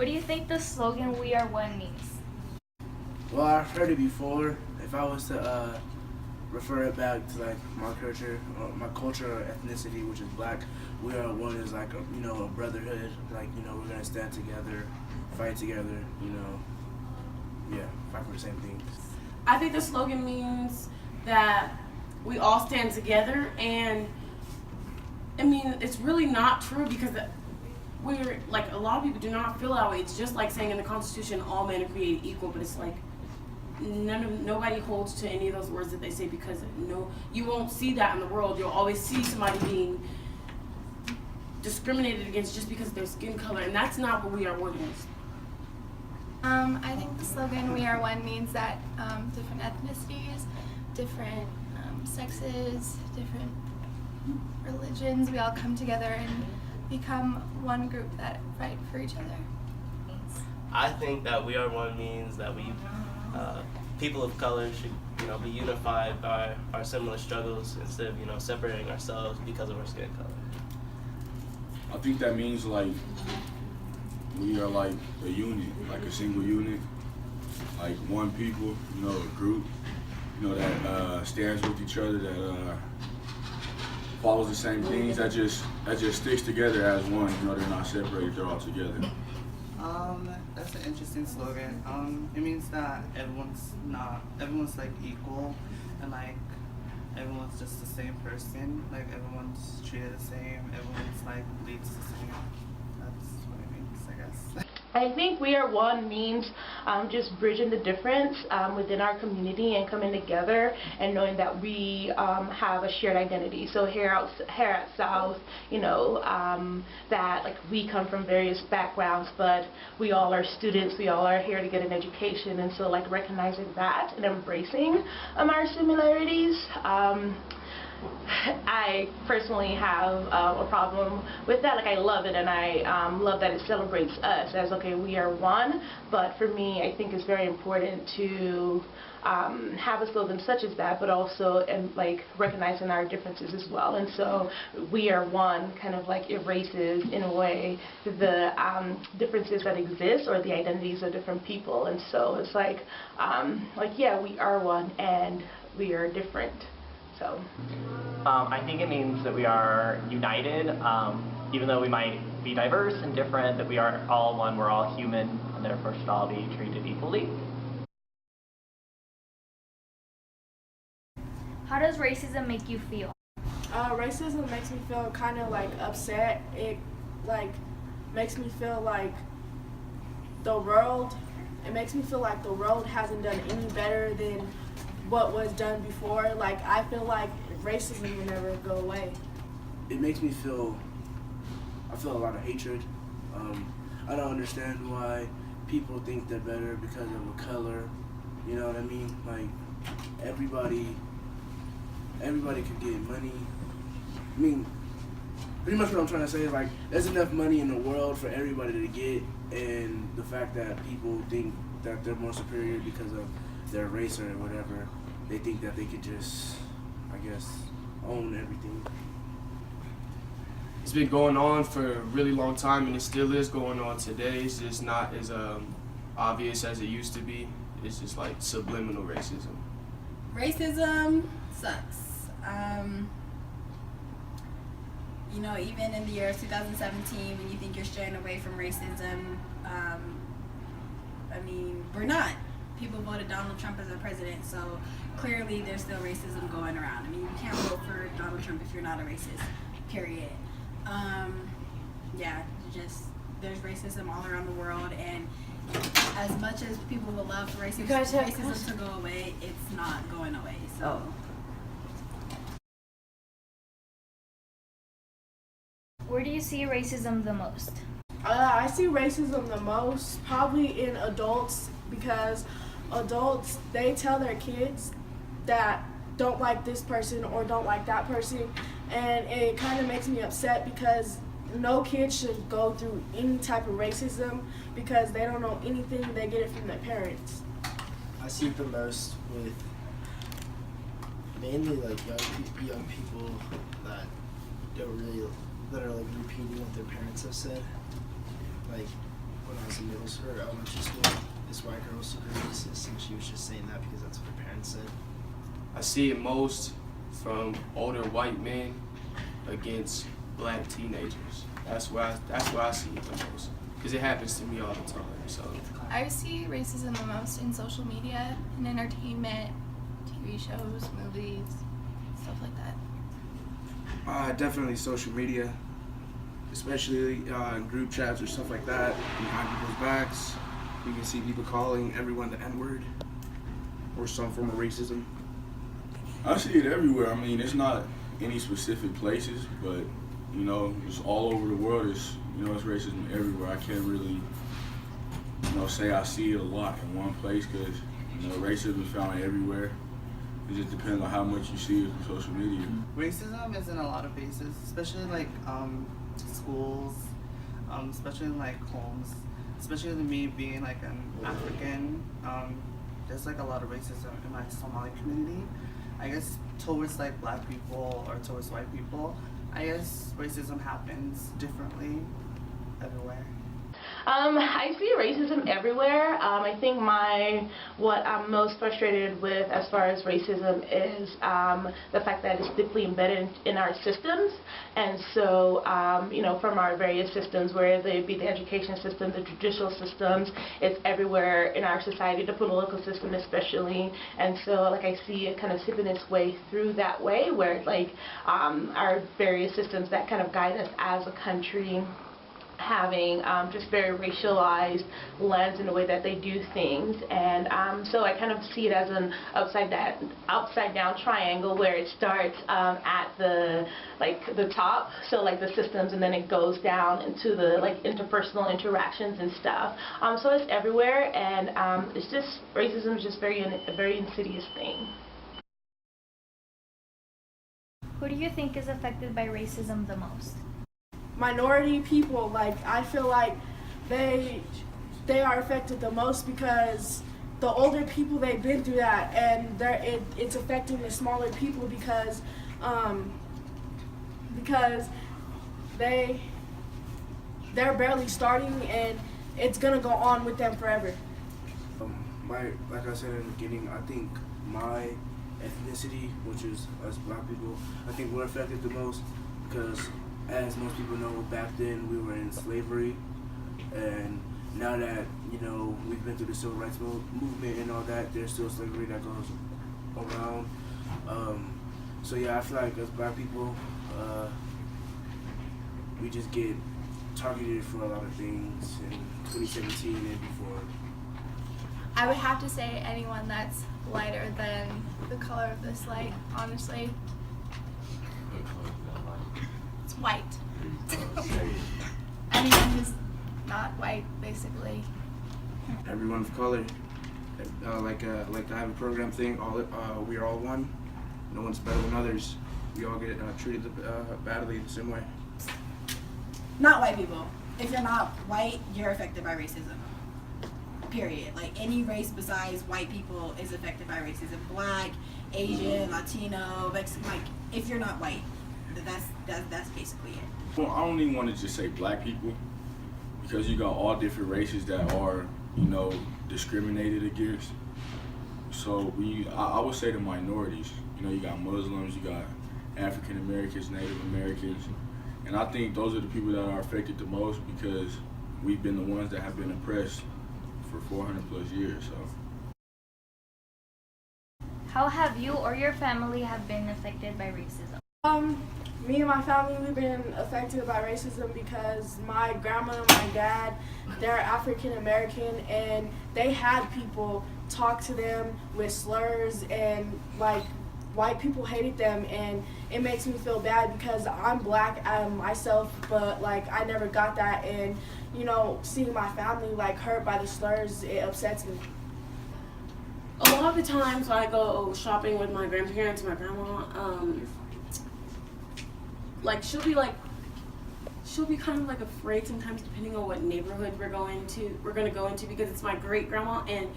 What do you think the slogan "We Are One" means? Well, I've heard it before. If I was to refer it back to like my culture or ethnicity, which is black, we are one is like a brotherhood. Like we're gonna stand together, fight together. Fight for the same things. I think the slogan means that we all stand together, and I mean it's really not true because we're like a lot of people do not feel that way. It's just like saying in the Constitution, all men are created equal, but it's like nobody holds to any of those words that they say because you won't see that in the world. You'll always see somebody being discriminated against just because of their skin color, and that's not what We Are One is. I think the slogan "We Are One" means that different ethnicities, different sexes, different religions, we all come together and become one group that fight for each other. I think that We Are One means that we, people of color, should be unified by our similar struggles instead of separating ourselves because of our skin color. I think that means like we are like a unit, like a single unit, like one people, a group, that stands with each other, that follows the same things, that just sticks together as one. They're not separated, they're all together. That's an interesting slogan. It means that everyone's like equal, and like everyone's just the same person. Like everyone's treated the same. Everyone's like bleeds the same. That's what it means, I guess. I think We Are One means just bridging the difference within our community and coming together and knowing that we have a shared identity. So here at South, that like we come from various backgrounds, but we all are students. We all are here to get an education, and so like recognizing that and embracing our similarities. I personally have a problem with that. Like I love it, and I love that it celebrates us as okay, we are one. But for me, I think it's very important to have a slogan such as that, but also like recognizing our differences as well. And so We Are One kind of like erases in a way the differences that exist or the identities of different people. And so it's like yeah, we are one and we are different. So. I think it means that we are united, even though we might be diverse and different, that we are all one, we're all human, and therefore should all be treated equally. How does racism make you feel? Racism makes me feel kind of like upset. It like makes me feel like it makes me feel like the world hasn't done any better than what was done before. Like I feel like racism will never go away. It makes me feel a lot of hatred. I don't understand why people think they're better because of a color. You know what I mean? Like everybody could get money. I mean, pretty much what I'm trying to say is like there's enough money in the world for everybody to get, and the fact that people think that they're more superior because of their race or whatever, they think that they could just, I guess, own everything. It's been going on for a really long time, and it still is going on today. It's just not as obvious as it used to be. It's just like subliminal racism. Racism sucks. Even in the year 2017, when you think you're straying away from racism, we're not. People voted Donald Trump as our president, so clearly there's still racism going around. You can't vote for Donald Trump if you're not a racist, period. There's racism all around the world, and as much as people would love for racism to go away, it's not going away. So. Where do you see racism the most? I see racism the most probably in adults, because adults, they tell their kids that don't like this person or don't like that person, and it kind of makes me upset because no kid should go through any type of racism because they don't know anything, they get it from their parents. I see it the most with mainly like young people that are like repeating what their parents have said. Like when I was in middle school or elementary school. This white girl was super racist, and she was just saying that because that's what her parents said. I see it most from older white men against black teenagers. That's where I see it the most, because it happens to me all the time. So I see racism the most in social media and entertainment, TV shows, movies, stuff like that. Definitely social media, especially in group chats or stuff like that. Behind people's backs, you can see people calling everyone the N-word or some form of racism. I see it everywhere. I mean, it's not any specific places, but you know, it's all over the world. It's, you know, it's racism everywhere. I can't really, you know, say I see it a lot in one place, because, you know, racism is found everywhere. It just depends on how much you see it from social media. Racism is in a lot of places, especially like schools, especially in like homes, especially me being like an African. There's like a lot of racism in my Somali community. I guess towards like black people or towards white people, I guess racism happens differently everywhere. I see racism everywhere. I think what I'm most frustrated with as far as racism is the fact that it's deeply embedded in our systems. And so, you know, from our various systems, whether they be the education system, the judicial systems, it's everywhere in our society, the political system especially. And so, like, I see it kind of sipping its way through that way, where it's like our various systems that kind of guide us as a country having just very racialized lens in the way that they do things. And so I kind of see it as an upside down triangle, where it starts at the top, so like the systems, and then it goes down into the like interpersonal interactions and stuff. So it's everywhere, and it's just, racism is just a very insidious thing. Who do you think is affected by racism the most? Minority people. Like, I feel like they are affected the most, because the older people, they've been through that, and it's affecting the smaller people because they're barely starting, and it's gonna go on with them forever. Like I said in the beginning, I think my ethnicity, which is us black people, I think we're affected the most, because as most people know, back then we were in slavery, and now that, you know, we've been through the civil rights movement and all that, there's still slavery that goes around. So yeah, I feel like as black people, we just get targeted for a lot of things in 2017 and before. I would have to say anyone that's lighter than the color of this light, honestly. It's white. Anyone who's not white, basically. Everyone of color, like to have a program thing. We are all one. No one's better than others. We all get treated badly the same way. Not white people. If you're not white, you're affected by racism. Period. Like, any race besides white people is affected by racism. Black, Asian, Latino, Mexican. Like, if you're not white, that's basically it. Well, I don't even want to just say black people, because you got all different races that are, you know, discriminated against. So I would say the minorities. You know, you got Muslims, you got African Americans, Native Americans, and I think those are the people that are affected the most, because we've been the ones that have been oppressed for 400 plus years. So, how have you or your family have been affected by racism? Me and my family, we've been affected by racism because my grandma and my dad, they're African American, and they had people talk to them with slurs, and like white people hated them, and it makes me feel bad because I'm black myself, but like I never got that, and you know, seeing my family like hurt by the slurs, it upsets me. A lot of the times when I go shopping with my grandparents, my grandma, like she'll be kind of like afraid sometimes, depending on what neighborhood we're gonna go into, because it's my great grandma, and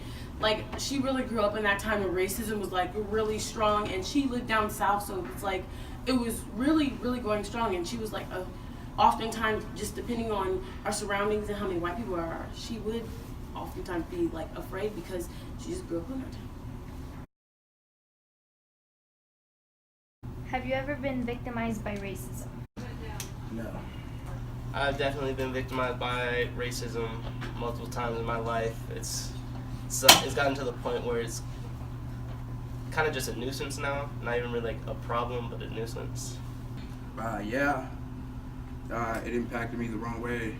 like she really grew up in that time when racism was like really strong, and she lived down south, so it's like it was really going strong, and she was like oftentimes, just depending on our surroundings and how many white people are, she would oftentimes be like afraid because she just grew up in our town. Have you ever been victimized by racism? No. I've definitely been victimized by racism multiple times in my life. It's gotten to the point where it's kind of just a nuisance now. Not even really like a problem, but a nuisance. Yeah. It impacted me the wrong way.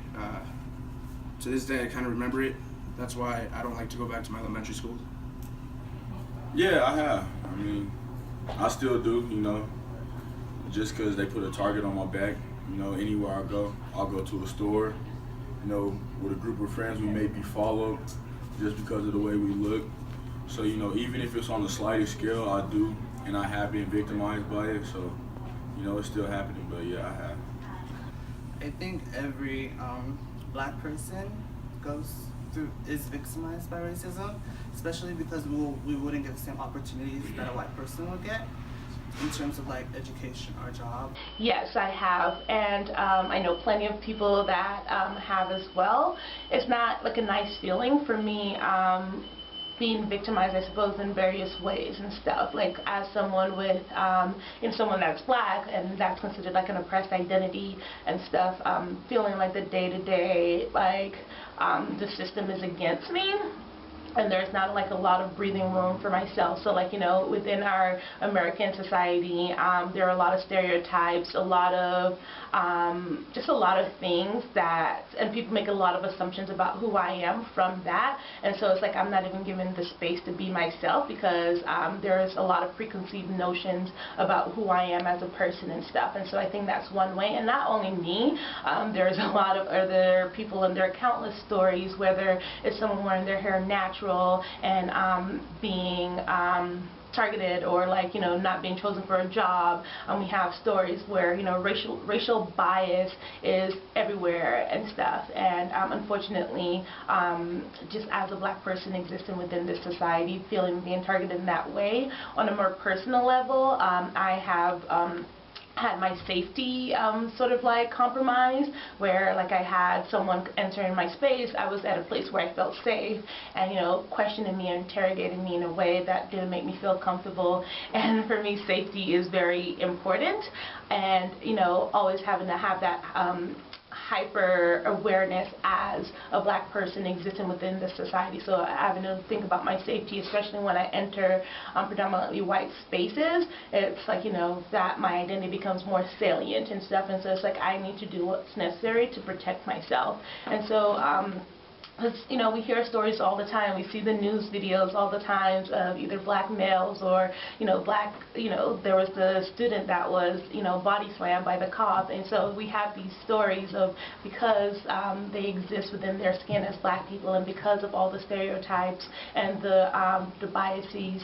To this day, I kind of remember it. That's why I don't like to go back to my elementary school. Yeah, I have. I mean, I still do, you know, just because they put a target on my back. You know, anywhere I go, I'll go to a store, you know, with a group of friends, we may be followed just because of the way we look. So, you know, even if it's on the slightest scale, I do, and I have been victimized by it. So, you know, it's still happening, but yeah, I have. I think every black person is victimized by racism, especially because we wouldn't get the same opportunities that a white person would get in terms of like education or job. Yes, I have, and I know plenty of people that have as well. It's not like a nice feeling for me being victimized, I suppose, in various ways and stuff. Like as someone with, someone that's black and that's considered like an oppressed identity and stuff, feeling like the day-to-day, like the system is against me. And there's not like a lot of breathing room for myself. So like, you know, within our American society, there are a lot of stereotypes, a lot of, just a lot of things that, and people make a lot of assumptions about who I am from that. And so it's like I'm not even given the space to be myself because there's a lot of preconceived notions about who I am as a person and stuff. And so I think that's one way. And not only me, there's a lot of other people, and there are countless stories, whether it's someone wearing their hair natural and being targeted or like, you know, not being chosen for a job. We have stories where, you know, racial bias is everywhere and stuff. And unfortunately, just as a black person existing within this society, being targeted in that way, on a more personal level, I have had my safety sort of like compromised, where like I had someone entering my space. I was at a place where I felt safe, and you know, questioning me and interrogating me in a way that didn't make me feel comfortable. And for me, safety is very important, and you know, always having to have that hyper awareness as a black person existing within this society. So having to think about my safety, especially when I enter predominantly white spaces, it's like, you know, that my identity becomes more salient and stuff. And so it's like I need to do what's necessary to protect myself. And so because, you know, we hear stories all the time. We see the news videos all the time of either black males or, you know, there was the student that was, you know, body slammed by the cop. And so we have these stories of, because they exist within their skin as black people, and because of all the stereotypes and the biases,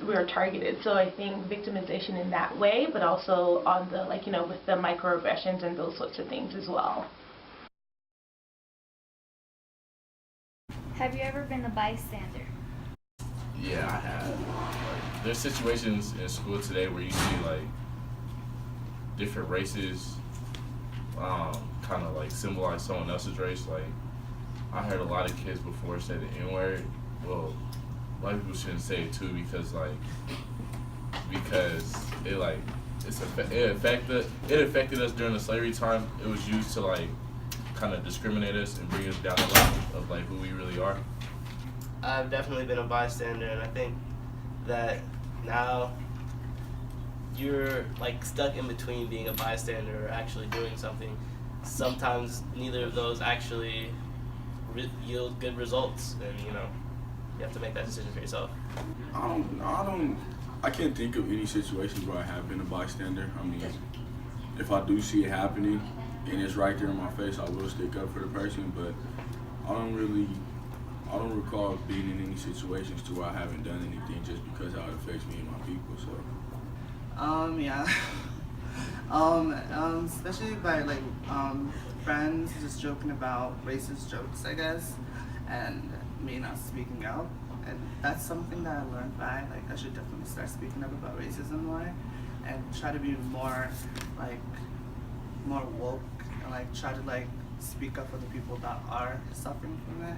we are targeted. So I think victimization in that way, but also on the, like, you know, with the microaggressions and those sorts of things as well. Have you ever been a bystander? Yeah, I have. Like, there's situations in school today where you see like different races kind of like symbolize someone else's race. Like I heard a lot of kids before say the N-word. Well, white people shouldn't say it too because it like it affected us during the slavery time. It was used to like kind of discriminate us and bring us down the line of like who we really are. I've definitely been a bystander, and I think that now you're like stuck in between being a bystander or actually doing something. Sometimes neither of those actually yield good results, and you know, you have to make that decision for yourself. I can't think of any situations where I have been a bystander. I mean, if I do see it happening and it's right there in my face, I will stick up for the person, but I don't recall being in any situations to where I haven't done anything just because how it affects me and my people, so. Yeah. Especially by like friends just joking about racist jokes, I guess, and me not speaking out. And that's something that I learned by, like, I should definitely start speaking up about racism more and try to be more woke and like try to like speak up for the people that are suffering from it.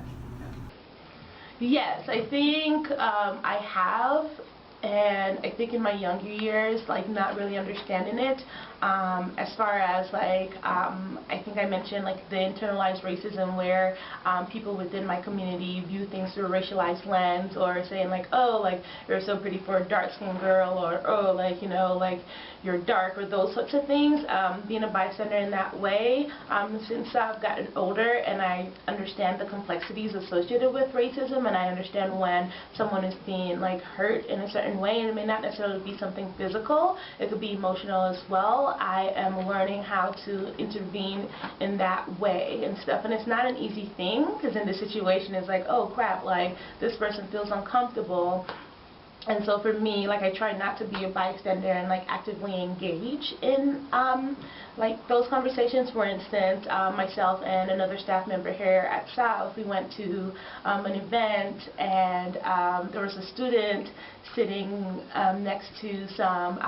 Yes, I think I have, and I think in my younger years, like not really understanding it. As far as like, I think I mentioned like the internalized racism where people within my community view things through a racialized lens, or saying like, oh, like you're so pretty for a dark-skinned girl, or oh, like, you know, like you're dark, or those sorts of things. Being a bystander in that way, since I've gotten older and I understand the complexities associated with racism, and I understand when someone is being like hurt in a certain way, and it may not necessarily be something physical, it could be emotional as well. I am learning how to intervene in that way and stuff, and it's not an easy thing, because in this situation it's like, oh crap, like this person feels uncomfortable. And so for me, like, I try not to be a bystander and like actively engage in like those conversations. For instance, myself and another staff member here at South, we went to an event, and there was a student sitting next to some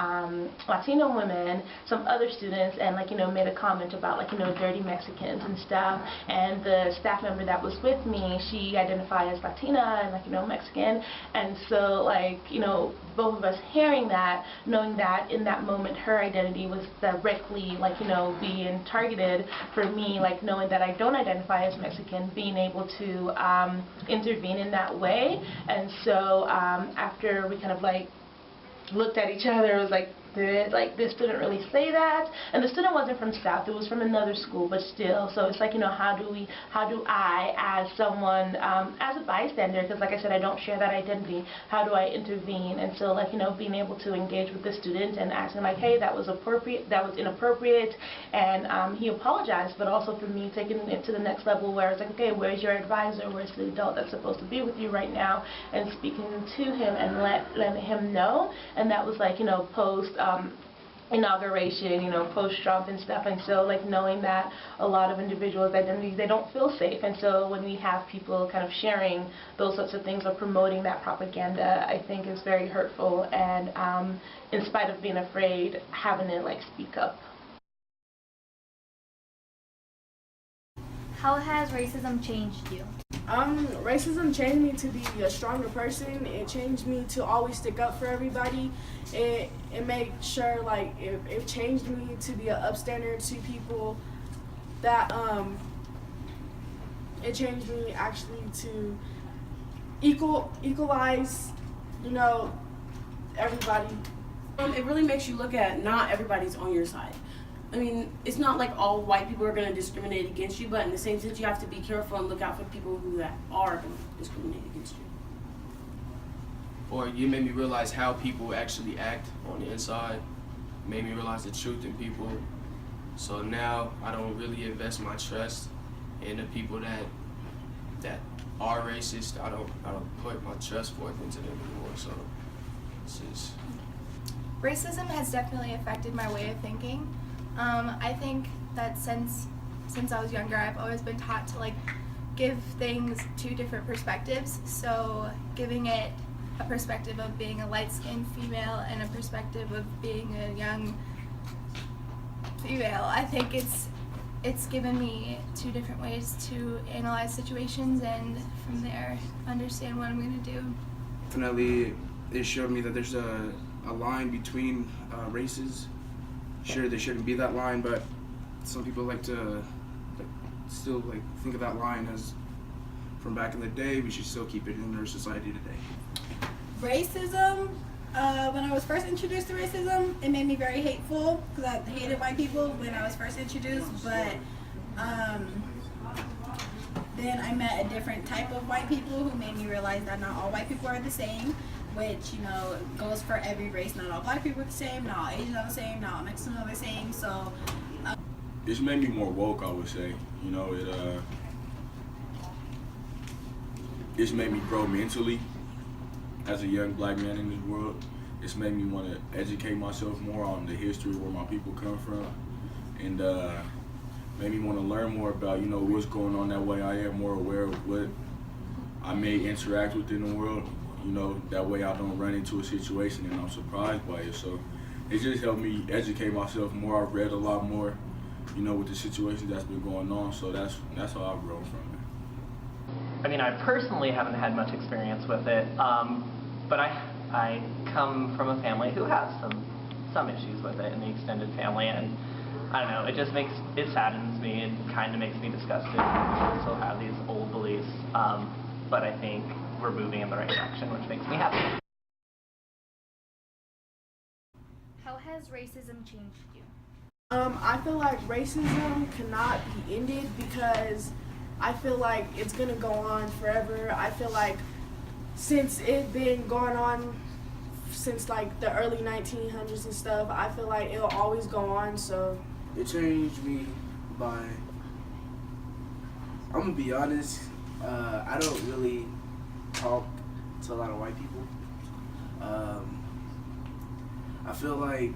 Latino women, some other students, and like, you know, made a comment about like, you know, dirty Mexicans and stuff. And the staff member that was with me, she identified as Latina and like, you know, Mexican. And so like, you know, both of us hearing that, knowing that in that moment her identity was directly like, you know, being targeted, for me, like knowing that I don't identify as Mexican, being able to intervene in that way. And so after we kind of like looked at each other, it was like, this student really say that? And the student wasn't from South, it was from another school, but still. So it's like, you know, how do I, as someone, as a bystander, because like I said, I don't share that identity, how do I intervene? And so like, you know, being able to engage with the student and asking like, hey, that was inappropriate, and he apologized, but also for me taking it to the next level where it's like, okay, where's your advisor, where's the adult that's supposed to be with you right now, and speaking to him and letting him know. And that was like, you know, post inauguration, you know, post-Trump and stuff. And so like knowing that a lot of individuals' identities, they don't feel safe. And so when we have people kind of sharing those sorts of things or promoting that propaganda, I think is very hurtful. And in spite of being afraid, having to like speak up. How has racism changed you? Racism changed me to be a stronger person. It changed me to always stick up for everybody. It made sure, like, it changed me to be an upstander to people. That it changed me actually to equalize, you know, everybody. It really makes you look at not everybody's on your side. I mean, it's not like all white people are going to discriminate against you, but in the same sense, you have to be careful and look out for people who are going to discriminate against you. Or you made me realize how people actually act on the inside. Made me realize the truth in people. So now I don't really invest my trust in the people that are racist. I don't put my trust forth into them anymore. So it's just... Racism has definitely affected my way of thinking. I think that since I was younger, I've always been taught to like give things two different perspectives. So giving it a perspective of being a light-skinned female and a perspective of being a young female. I think it's given me two different ways to analyze situations, and from there understand what I'm going to do. Definitely, it showed me that there's a line between races. Sure, there shouldn't be that line, but some people like to still think of that line as from back in the day. We should still keep it in our society today. Racism, when I was first introduced to racism, it made me very hateful because I hated white people when I was first introduced, but then I met a different type of white people who made me realize that not all white people are the same, which, you know, goes for every race. Not all black people are the same, not all Asians are the same, not all Mexicans are the same, so... It's made me more woke, I would say. You know, it's made me grow mentally as a young black man in this world. It's made me want to educate myself more on the history of where my people come from, and made me want to learn more about, you know, what's going on that way. I am more aware of what I may interact with in the world. You know, that way I don't run into a situation and I'm surprised by it. So it just helped me educate myself more. I've read a lot more, you know, with the situation that's been going on. So that's how I've grown from it. I mean, I personally haven't had much experience with it, but I come from a family who has some issues with it in the extended family, and I don't know, it saddens me and kind of makes me disgusted. We still have these old beliefs, but I think we're moving in the right direction, which makes me happy. How has racism changed you? I feel like racism cannot be ended because I feel like it's gonna go on forever. I feel like since it's been going on since like the early 1900s and stuff, I feel like it'll always go on. So it changed me by, I'm gonna be honest, I don't really talk to a lot of white people. I feel like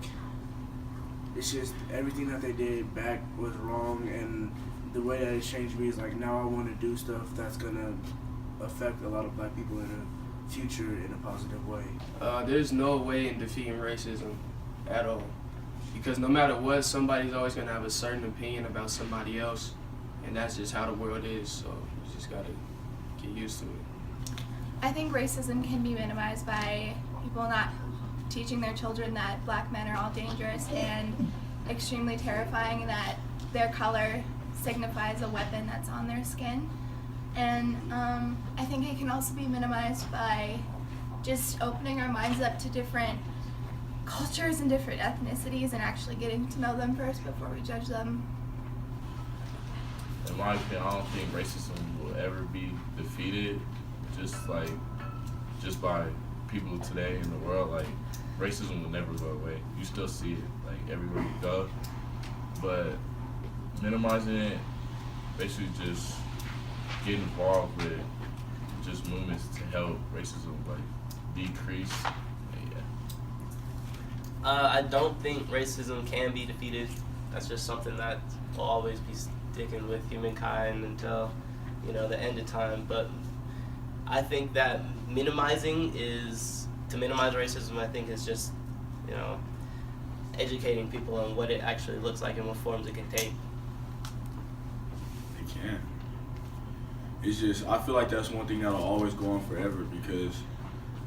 it's just everything that they did back was wrong, and the way that it changed me is like now I want to do stuff that's gonna affect a lot of black people in the future in a positive way. There's no way in defeating racism at all, because no matter what, somebody's always gonna have a certain opinion about somebody else, and that's just how the world is. So you just gotta get used to it. I think racism can be minimized by people not teaching their children that black men are all dangerous and extremely terrifying, that their color signifies a weapon that's on their skin. And I think it can also be minimized by just opening our minds up to different cultures and different ethnicities and actually getting to know them first before we judge them. In my opinion, I don't think racism will ever be defeated just by people today in the world. Like, racism will never go away. You still see it like everywhere you go, but minimizing it, basically just get involved with just movements to help racism like decrease. I don't think racism can be defeated. That's just something that will always be sticking with humankind until, you know, the end of time. But I think that to minimize racism, I think is just, you know, educating people on what it actually looks like and what forms it can take. It can. It's just, I feel like that's one thing that'll always go on forever, because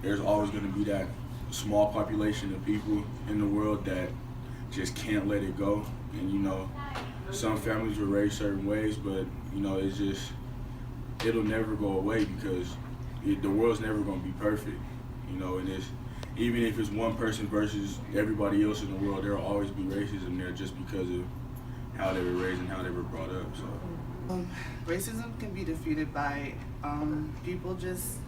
there's always going to be that small population of people in the world that just can't let it go. And, you know, some families were raised certain ways, but, you know, it's just, it'll never go away, because the world's never going to be perfect. You know, and even if it's one person versus everybody else in the world, there'll always be racism there just because of how they were raised and how they were brought up. So, racism can be defeated by people just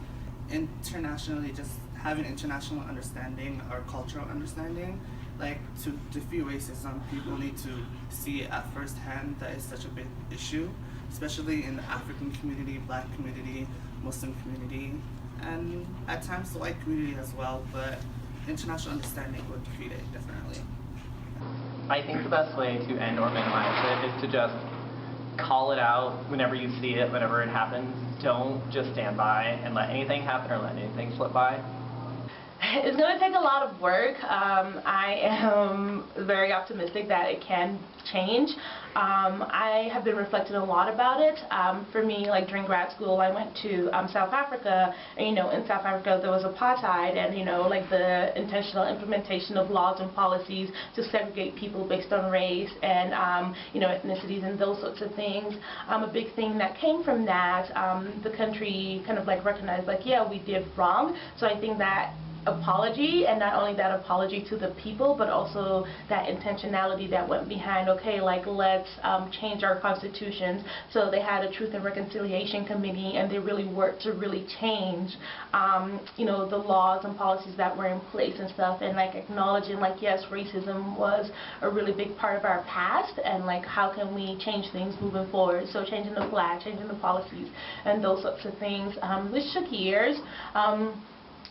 internationally just having international understanding or cultural understanding. Like, to defeat racism, people need to see it at first hand that it's such a big issue, especially in the African community, black community, Muslim community, and at times the white community as well, but international understanding would defeat it, definitely. I think the best way to end or minimize it is to just call it out whenever you see it, whenever it happens. Don't just stand by and let anything happen or let anything slip by. It's going to take a lot of work. I am very optimistic that it can change. I have been reflecting a lot about it. For me, like during grad school, I went to South Africa, and, you know, in South Africa there was apartheid, and, you know, like the intentional implementation of laws and policies to segregate people based on race and, you know, ethnicities and those sorts of things. A big thing that came from that, the country kind of like recognized, like, yeah, we did wrong. So I think that apology, and not only that apology to the people, but also that intentionality that went behind, okay, like, let's change our constitutions. So they had a Truth and Reconciliation Committee, and they really worked to really change, you know, the laws and policies that were in place and stuff, and like acknowledging, like, yes, racism was a really big part of our past, and like, how can we change things moving forward? So changing the flag, changing the policies, and those sorts of things, which took years.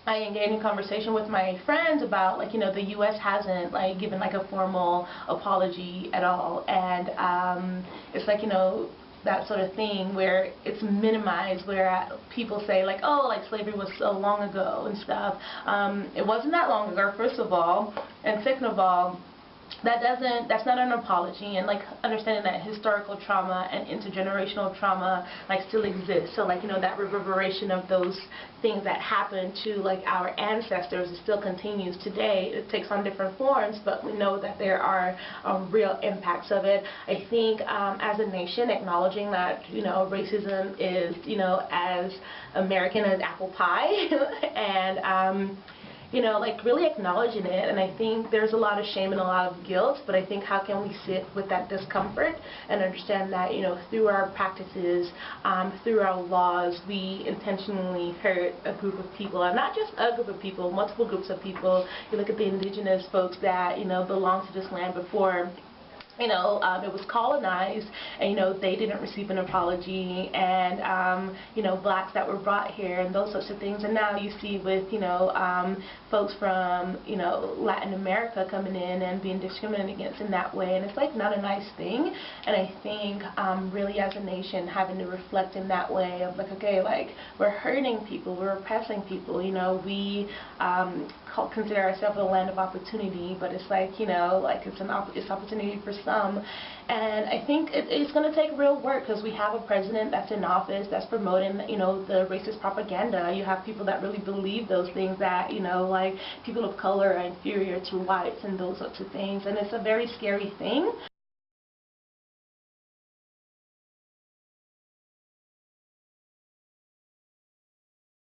I engaged in conversation with my friends about, like, you know, the U.S. hasn't, like, given, like, a formal apology at all, and it's like, you know, that sort of thing where it's minimized, where people say, like, oh, like, slavery was so long ago and stuff. It wasn't that long ago, first of all, and second of all, that's not an apology, and like understanding that historical trauma and intergenerational trauma like still exists. So like, you know, that reverberation of those things that happened to like our ancestors, it still continues today. It takes on different forms, but we know that there are real impacts of it. I think as a nation, acknowledging that, you know, racism is, you know, as American as apple pie, and you know, like really acknowledging it. And I think there's a lot of shame and a lot of guilt, but I think how can we sit with that discomfort and understand that, you know, through our practices, through our laws, we intentionally hurt a group of people, and not just a group of people, multiple groups of people. You look at the indigenous folks that, you know, belonged to this land before, you know, it was colonized, and, you know, they didn't receive an apology, and, you know, blacks that were brought here and those sorts of things. And now you see with, you know, folks from, you know, Latin America coming in and being discriminated against in that way, and it's like not a nice thing. And I think really as a nation having to reflect in that way of like, okay, like we're hurting people, we're oppressing people, you know, we consider ourselves a land of opportunity, but it's like, you know, like it's opportunity for some. And I think it's going to take real work, because we have a president that's in office that's promoting, you know, the racist propaganda. You have people that really believe those things, that, you know, like people of color are inferior to whites and those sorts of things, and it's a very scary thing.